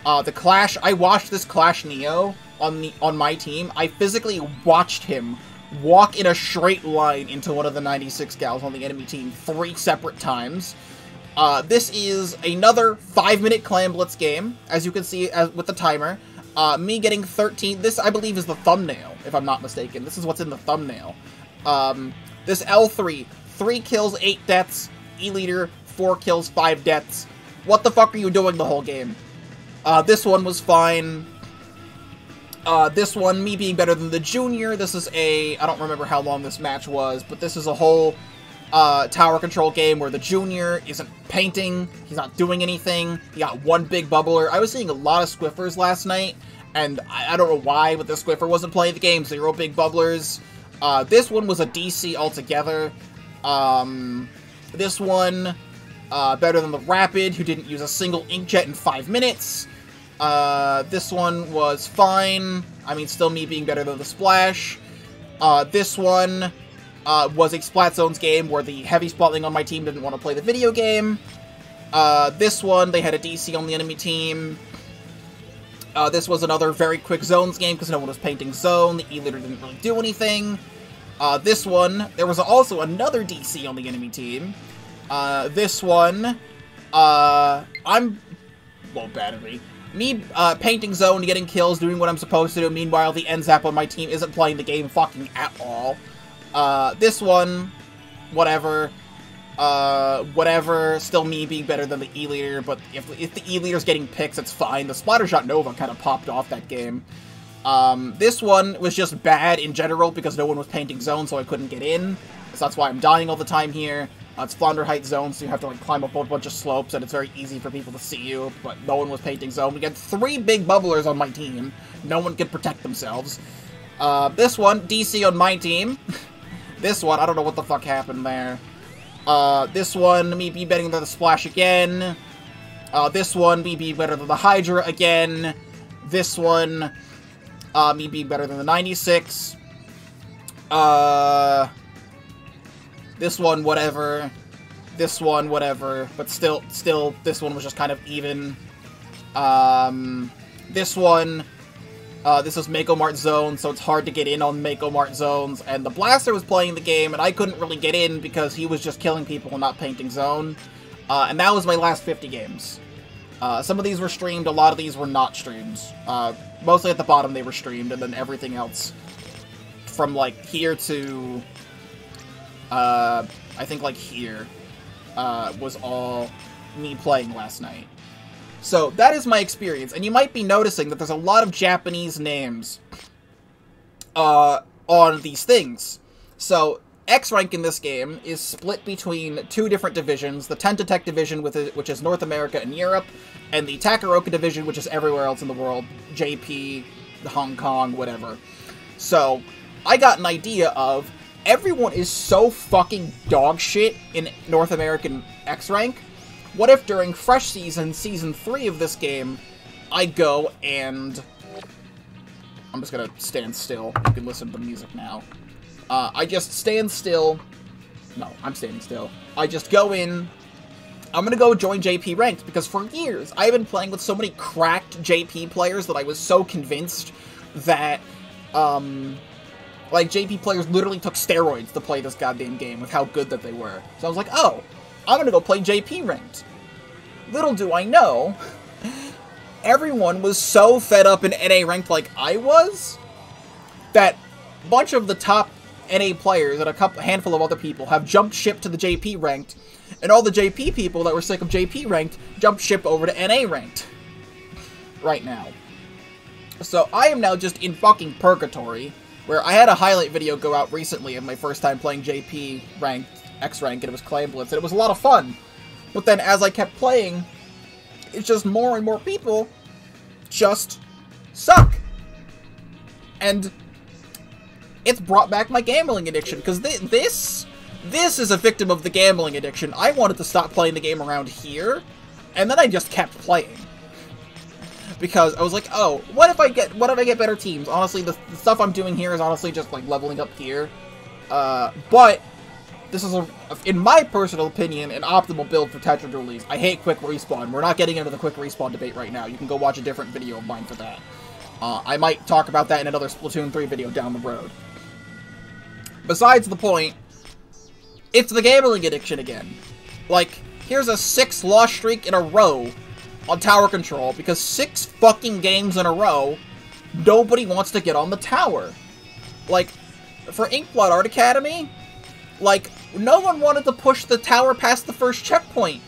the Clash. I watched this Clash Neo on my team. I physically watched him walk in a straight line into one of the 96 gals on the enemy team 3 separate times. This is another 5-minute Clam Blitz game, as you can see with the timer. Me getting 13. This, I believe, is the thumbnail, if I'm not mistaken. This is what's in the thumbnail. This L3, 3 kills, 8 deaths. E-Leader, 4 kills, 5 deaths. What the fuck are you doing the whole game? This one was fine. This one, me being better than the Junior. This is I don't remember how long this match was, but this is a whole tower control game where the Junior isn't painting. He's not doing anything. He got one big bubbler. I was seeing a lot of Squiffers last night, and I don't know why, but the Squiffer wasn't playing the game. 0 big bubblers. This one was a DC altogether. This one, better than the Rapid, who didn't use a single inkjet in 5 minutes. This one was fine. I mean, still me being better than the Splash. This one was a Splat Zones game where the heavy Splatling on my team didn't want to play the video game. This one, they had a DC on the enemy team. This was another very quick Zones game because no one was painting Zone. The E-Leader didn't really do anything. This one, there was also another DC on the enemy team. This one, well, bad of me. Me painting Zone, getting kills, doing what I'm supposed to do. Meanwhile, the NZAP on my team isn't playing the game fucking at all. This one, whatever. Whatever. Still me being better than the E-Leader, but if the E-Leader's getting picks, it's fine. The Splattershot Nova kind of popped off that game. This one was just bad in general because no one was painting Zone, so I couldn't get in. So that's why I'm dying all the time here. It's Flounder Heights Zone, so you have to like climb up a bunch of slopes, and it's very easy for people to see you, but no one was painting Zone. We got 3 big bubblers on my team. No one could protect themselves. This one, DC on my team. This one, I don't know what the fuck happened there. This one, me be better than the Splash again. This one, me be better than the Hydra again. This one, me be better than the 96. This one, whatever. This one, whatever. But still, this one was just kind of even. This one, this is Mako Mart Zone, so it's hard to get in on Mako Mart Zones. And the Blaster was playing the game, and I couldn't really get in because he was just killing people and not painting Zone. And that was my last 50 games. Some of these were streamed, a lot of these were not streamed. Mostly at the bottom they were streamed, and then everything else from, like, here to, I think, like, here, was all me playing last night. So, that is my experience, and you might be noticing that there's a lot of Japanese names, on these things. So, X-Rank in this game is split between two different divisions, the Tensitech division, which is North America and Europe, and the Takaroka division, which is everywhere else in the world, JP, Hong Kong, whatever. So, I got an idea of, everyone is so fucking dog shit in North American X-Rank. What if during Fresh Season, Season 3 of this game, I go and... I'm just gonna stand still. You can listen to the music now. I just stand still. No, I'm standing still. I just go in. I'm gonna go join JP Ranked, because for years, I've been playing with so many cracked JP players that I was so convinced that, like, JP players literally took steroids to play this goddamn game with how good that they were. So I was like, oh, I'm gonna go play JP Ranked. Little do I know, everyone was so fed up in NA Ranked like I was, that a bunch of the top NA players and a handful of other people have jumped ship to the JP Ranked, and all the JP people that were sick of JP Ranked jumped ship over to NA Ranked right now. So I am now just in fucking purgatory, where I had a highlight video go out recently of my first time playing JP Ranked, X-Rank, and it was Clan Blitz, and it was a lot of fun. But then as I kept playing, it's just more and more people just suck. And it's brought back my gambling addiction, because this is a victim of the gambling addiction. I wanted to stop playing the game around here, and then I just kept playing. Because I was like, oh, what if I get better teams? Honestly, the stuff I'm doing here is honestly just, like, leveling up here. But this is, in my personal opinion, an optimal build for Tetra Dualies. I hate quick respawn. We're not getting into the quick respawn debate right now. You can go watch a different video of mine for that. I might talk about that in another Splatoon 3 video down the road. Besides the point, it's the gambling addiction again. Like, here's a 6-loss streak in a row on tower control, because 6 fucking games in a row, nobody wants to get on the tower. Like, for Inkblot Art Academy, like, no one wanted to push the tower past the first checkpoint.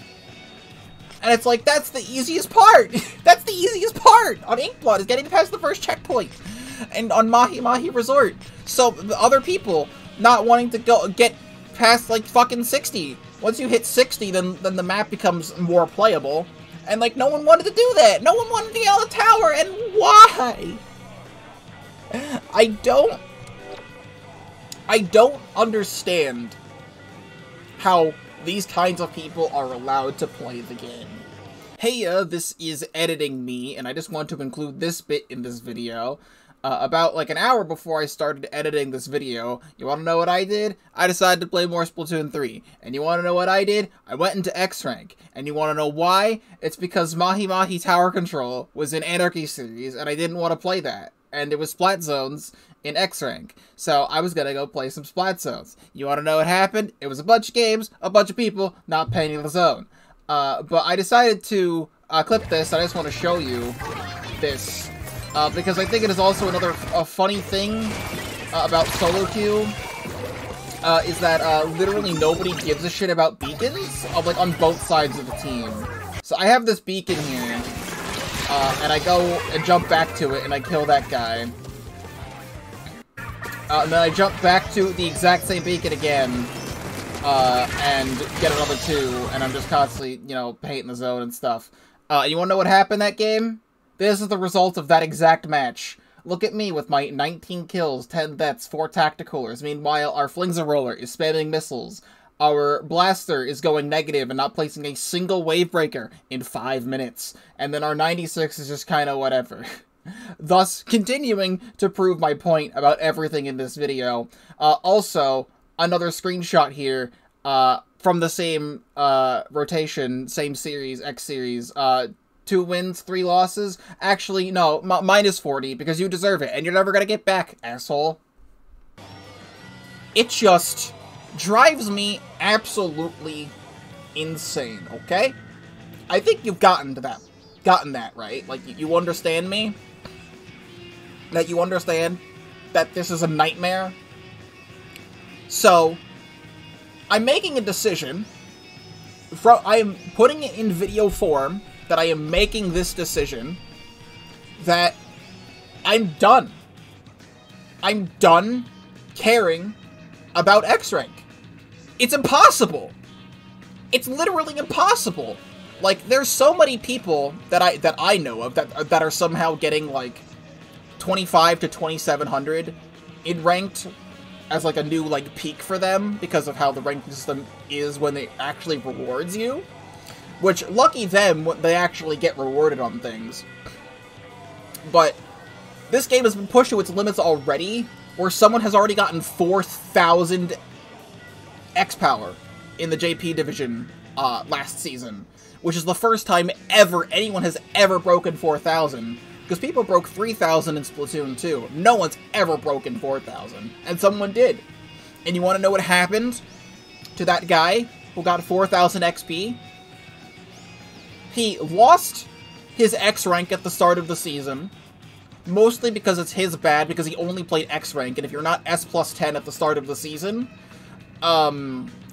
And it's like, that's the easiest part! That's the easiest part on Inkblot, is getting past the first checkpoint. And on Mahi Mahi Resort. So, the other people not wanting to get past, like, fucking 60. Once you hit 60, then the map becomes more playable. And, like, no one wanted to do that. No one wanted to get on the tower, and why? I don't understand how these kinds of people are allowed to play the game. Hey, this is Editing Me, and I just want to include this bit in this video. About like an hour before I started editing this video, you want to know what I did? I decided to play more Splatoon 3. And you want to know what I did? I went into X-Rank. And you want to know why? It's because Mahi Mahi Tower Control was in Anarchy Series, and I didn't want to play that. And it was Splat Zones in X-Rank. So I was gonna go play some Splat Zones. You want to know what happened? It was a bunch of games, a bunch of people not painting the zone. But I decided to clip this, and I just want to show you this. Because I think it is also another funny thing about solo queue, is that literally nobody gives a shit about beacons, like on both sides of the team. So I have this beacon here, and I go and jump back to it, and I kill that guy. And then I jump back to the exact same beacon again, and get another 2, and I'm just constantly, you know, painting the zone and stuff. You wanna know what happened that game? This is the result of that exact match. Look at me with my 19 kills, 10 deaths, 4 tacticolers. Meanwhile, our Flingza Roller is spamming missiles. Our Blaster is going negative and not placing a single wave breaker in 5 minutes. And then our 96 is just kinda whatever. Thus, continuing to prove my point about everything in this video. Also, another screenshot here, from the same, rotation, same series, X series, 2 wins, 3 losses. Actually, no, minus 40, because you deserve it, and you're never gonna get back, asshole. It just drives me absolutely insane, okay? I think you've gotten that, right? Like, you understand me? That you understand that this is a nightmare. So, I'm making a decision. I am putting it in video form that I am making this decision that I'm done. I'm done caring about X-Rank. It's impossible. It's literally impossible. Like, there's so many people that I know of that are somehow getting, like, 25 to 2700 in ranked as, like, a new, like, peak for them because of how the ranking system is when it actually rewards you. Which, lucky them, they actually get rewarded on things. But this game has been pushed to its limits already, where someone has already gotten 4,000 X-Power in the JP division last season, which is the first time ever anyone has ever broken 4,000, because people broke 3,000 in Splatoon 2. No one's ever broken 4,000, and someone did. And you want to know what happened to that guy who got 4,000 XP? He lost his X rank at the start of the season, mostly because it's his bad, because he only played X rank, and if you're not S plus 10 at the start of the season,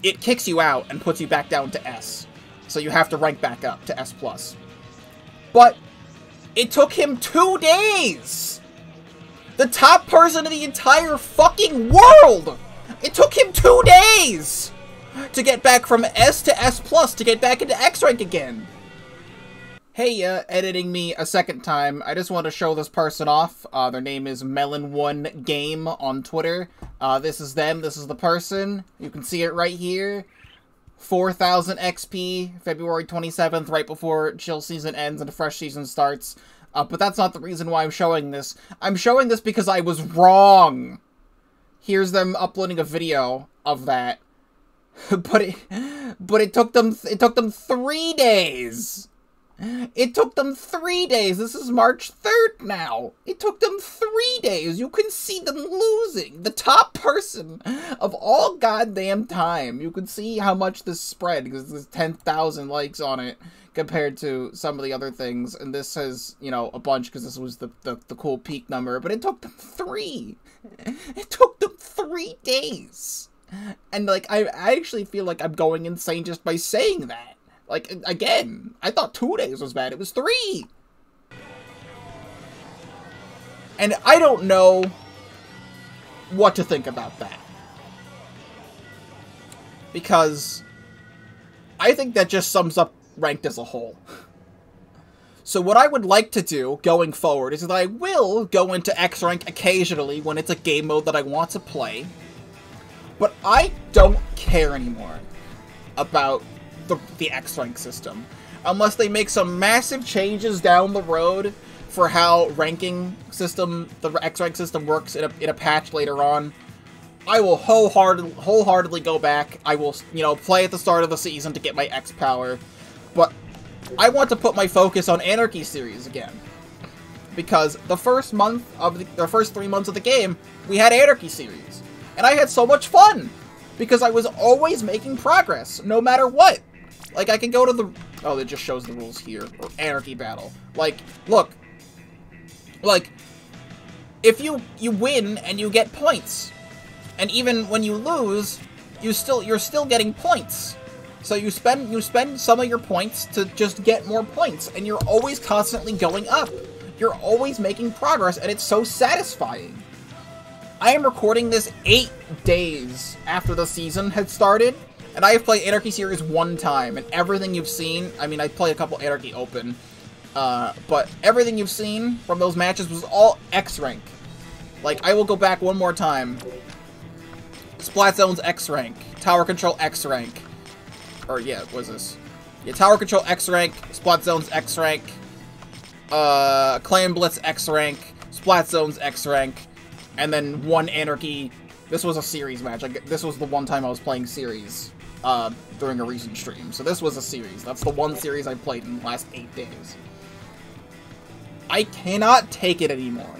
it kicks you out and puts you back down to S. So you have to rank back up to S plus. But it took him 2 days! The top person in the entire fucking world! It took him 2 days! To get back from S to S plus, to get back into X rank again. Hey, editing me a second time. I just want to show this person off. Their name is Melon1Game on Twitter. This is them. This is the person. You can see it right here. 4,000 XP, February 27th, right before chill season ends and a fresh season starts. But that's not the reason why I'm showing this. I'm showing this because I was wrong. Here's them uploading a video of that. but it took them 3 days. It took them 3 days. This is March 3rd now. It took them 3 days. You can see them losing. The top person of all goddamn time. You can see how much this spread, because there's 10,000 likes on it compared to some of the other things. And this has, you know, a bunch because this was the cool peak number. But it took them 3. It took them 3 days. And, like, I actually feel like I'm going insane just by saying that. Like, again, I thought 2 days was bad. It was 3! And I don't know what to think about that. Because I think that just sums up ranked as a whole. So what I would like to do going forward is that I will go into X rank occasionally when it's a game mode that I want to play. But I don't care anymore about the X-Rank system, unless they make some massive changes down the road for how ranking system, the X-Rank system works in a patch later on. I will wholeheartedly go back. I will, you know, play at the start of the season to get my X power, but I want to put my focus on Anarchy series again, because the first month of the first 3 months of the game, we had Anarchy series, and I had so much fun because I was always making progress, no matter what. Like, I can go to the... Oh, it just shows the rules here. Or Anarchy Battle. Like, look. Like, if you win and you get points. And even when you lose, you're still getting points. So you spend some of your points to just get more points. And you're always constantly going up. You're always making progress, and it's so satisfying. I am recording this 8 days after the season had started. And I have played Anarchy Series 1 time, and everything you've seen, I mean, I played a couple Anarchy Open, but everything you've seen from those matches was all X-Rank. Like, I will go back one more time. Splat Zone's X-Rank, Tower Control X-Rank, or yeah, what is this? Yeah, Tower Control X-Rank, Splat Zone's X-Rank, Claim Blitz X-Rank, Splat Zone's X-Rank, and then one Anarchy. This was a series match. This was the one time I was playing series during a recent stream. So this was a series. That's the one series I played in the last 8 days. I cannot take it anymore.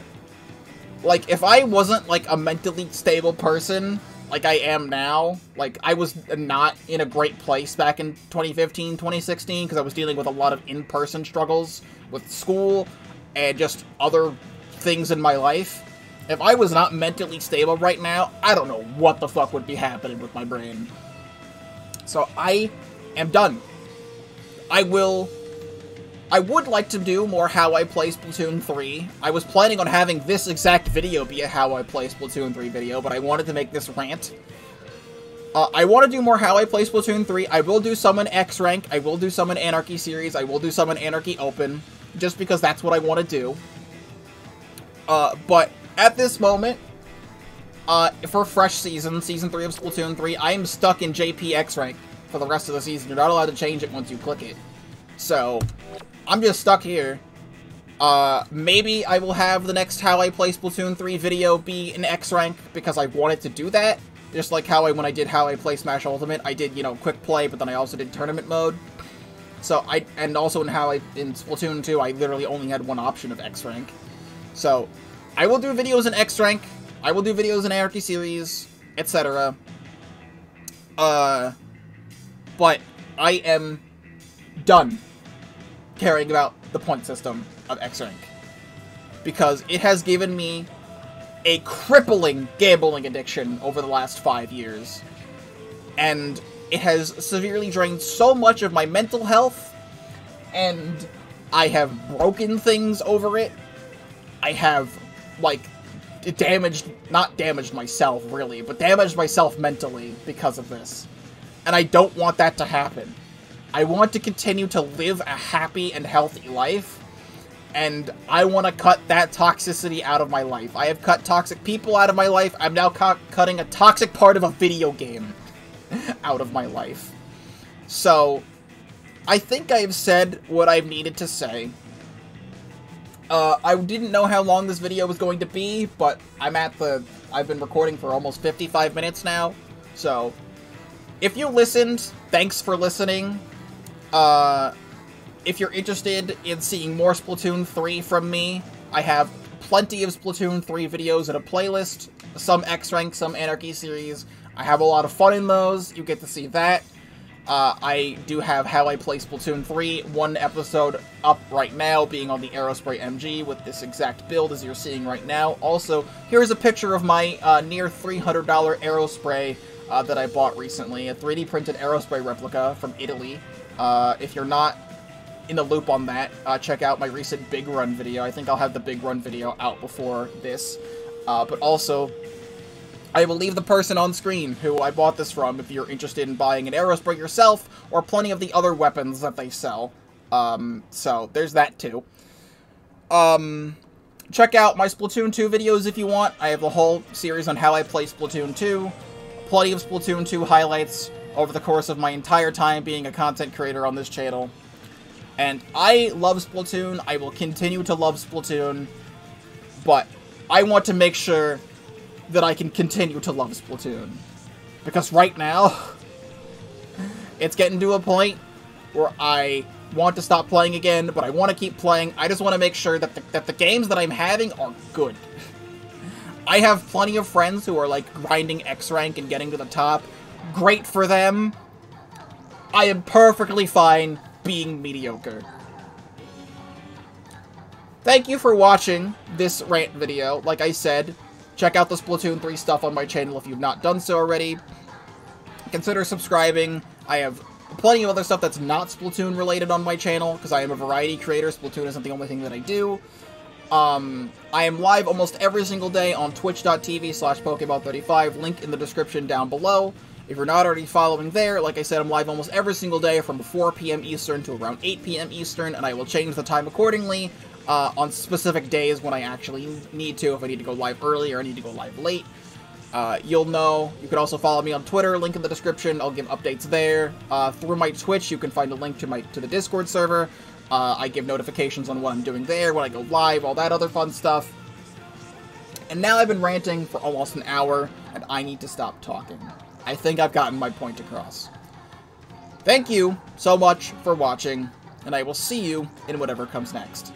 Like, if I wasn't, like, a mentally stable person, like I am now, like, I was not in a great place back in 2015, 2016, because I was dealing with a lot of in-person struggles with school and just other things in my life. If I was not mentally stable right now, I don't know what the fuck would be happening with my brain. So I am done. I would like to do more How I Play Splatoon 3. I was planning on having this exact video be a How I Play Splatoon 3 video, but I wanted to make this rant. I want to do more How I Play Splatoon 3. I will do some in X Rank. I will do some in Anarchy Series. I will do some in Anarchy Open, just because that's what I want to do. But at this moment, for Fresh Season 3 of Splatoon 3, I am stuck in JP X Rank for the rest of the season. You're not allowed to change it once you click it. So, I'm just stuck here. Maybe I will have the next How I Play Splatoon 3 video be in X Rank, because I wanted to do that. Just like how when I did How I Play Smash Ultimate, I did, you know, quick play, but then I also did tournament mode. So, and also in Splatoon 2, I literally only had one option of X Rank. So, I will do videos in X Rank, I will do videos in Anarchy Series, etc. But I am done caring about the point system of X Rank, because it has given me a crippling gambling addiction over the last 5 years, and it has severely drained so much of my mental health, and I have broken things over it. I have, like, not damaged myself, really, but damaged myself mentally because of this. And I don't want that to happen. I want to continue to live a happy and healthy life, and I want to cut that toxicity out of my life. I have cut toxic people out of my life. I'm now cutting a toxic part of a video game out of my life. So, I think I've said what I've needed to say. I didn't know how long this video was going to be, but I've been recording for almost 55 minutes now. So, if you listened, thanks for listening. If you're interested in seeing more Splatoon 3 from me, I have plenty of Splatoon 3 videos in a playlist. Some X-Rank, some Anarchy Series. I have a lot of fun in those. You get to see that. I do have How I Play Splatoon 3, one episode up right now, being on the Aerospray MG with this exact build as you're seeing right now. Also, here's a picture of my near $300 Aerospray that I bought recently, a 3D printed Aerospray replica from Italy. If you're not in the loop on that, check out my recent Big Run video. I think I'll have the Big Run video out before this. But also, I will leave the person on screen who I bought this from if you're interested in buying an Aerospray yourself, or plenty of the other weapons that they sell. So, there's that too. Check out my Splatoon 2 videos if you want. I have a whole series on How I Play Splatoon 2. Plenty of Splatoon 2 highlights over the course of my entire time being a content creator on this channel. And I love Splatoon. I will continue to love Splatoon. But I want to make sure that I can continue to love Splatoon. Because right now, it's getting to a point where I want to stop playing again, but I want to keep playing. I just want to make sure that the games that I'm having are good. I have plenty of friends who are, like, grinding X-Rank and getting to the top. Great for them. I am perfectly fine being mediocre. Thank you for watching this rant video. Like I said, check out the Splatoon 3 stuff on my channel if you've not done so already. Consider subscribing. I have plenty of other stuff that's not Splatoon related on my channel, because I am a variety creator. Splatoon isn't the only thing that I do. I am live almost every single day on twitch.tv/Pokeball35, link in the description down below. If you're not already following there, like I said, I'm live almost every single day from 4 p.m. Eastern to around 8 p.m. Eastern, and I will change the time accordingly on specific days when I actually need to, if I need to go live early or I need to go live late. You'll know. You can also follow me on Twitter, link in the description. I'll give updates there. Through my Twitch, you can find a link to the Discord server. I give notifications on what I'm doing there, when I go live, all that other fun stuff. And now I've been ranting for almost an hour, and I need to stop talking. I think I've gotten my point across. Thank you so much for watching, and I will see you in whatever comes next.